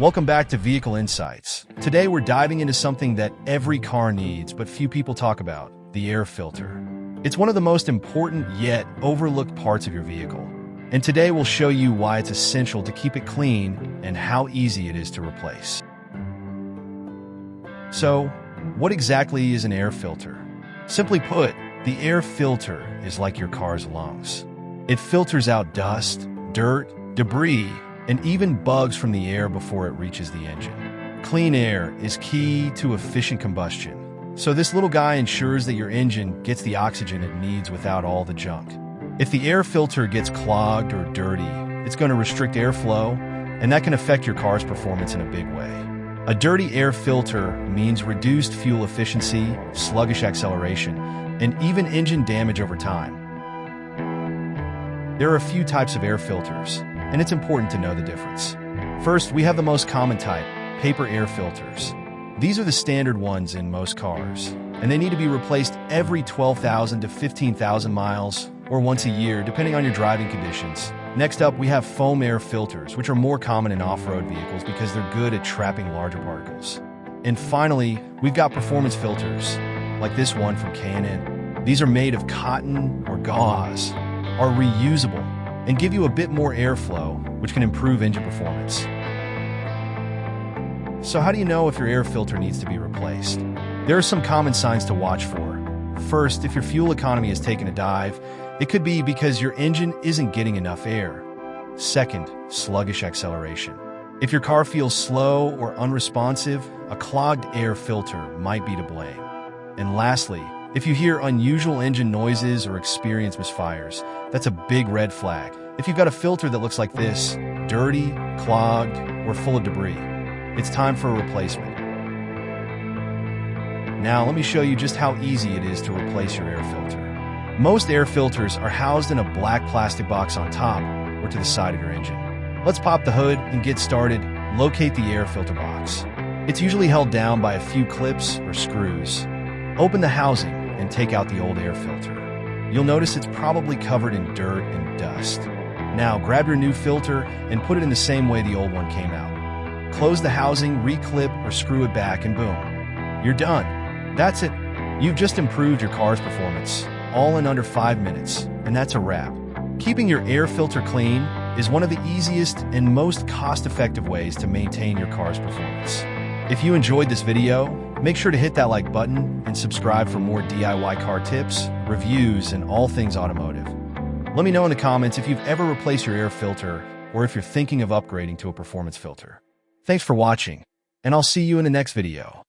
Welcome back to Vehicle Insights. Today we're diving into something that every car needs but few people talk about, the air filter. It's one of the most important yet overlooked parts of your vehicle. And today we'll show you why it's essential to keep it clean and how easy it is to replace. So, what exactly is an air filter? Simply put, the air filter is like your car's lungs. It filters out dust, dirt, debris, and even bugs from the air before it reaches the engine. Clean air is key to efficient combustion, so this little guy ensures that your engine gets the oxygen it needs without all the junk. If the air filter gets clogged or dirty, it's going to restrict airflow, and that can affect your car's performance in a big way. A dirty air filter means reduced fuel efficiency, sluggish acceleration, and even engine damage over time. There are a few types of air filters, and it's important to know the difference. First, we have the most common type, paper air filters. These are the standard ones in most cars, and they need to be replaced every 12,000 to 15,000 miles, or once a year, depending on your driving conditions. Next up, we have foam air filters, which are more common in off-road vehicles because they're good at trapping larger particles. And finally, we've got performance filters, like this one from K&N. These are made of cotton or gauze, are reusable, and give you a bit more airflow, which can improve engine performance. So how do you know if your air filter needs to be replaced? There are some common signs to watch for. First, if your fuel economy has taken a dive, it could be because your engine isn't getting enough air. Second, sluggish acceleration. If your car feels slow or unresponsive, a clogged air filter might be to blame. And lastly, if you hear unusual engine noises or experience misfires, that's a big red flag. If you've got a filter that looks like this, dirty, clogged, or full of debris, it's time for a replacement. Now let me show you just how easy it is to replace your air filter. Most air filters are housed in a black plastic box on top or to the side of your engine. Let's pop the hood and get started. Locate the air filter box. It's usually held down by a few clips or screws. Open the housing and take out the old air filter. You'll notice it's probably covered in dirt and dust. Now grab your new filter and put it in the same way the old one came out. Close the housing, reclip, or screw it back, and boom, you're done. That's it. You've just improved your car's performance, all in under 5 minutes, and that's a wrap. Keeping your air filter clean is one of the easiest and most cost-effective ways to maintain your car's performance. If you enjoyed this video, make sure to hit that like button and subscribe for more DIY car tips, reviews, and all things automotive. Let me know in the comments if you've ever replaced your air filter or if you're thinking of upgrading to a performance filter. Thanks for watching, and I'll see you in the next video.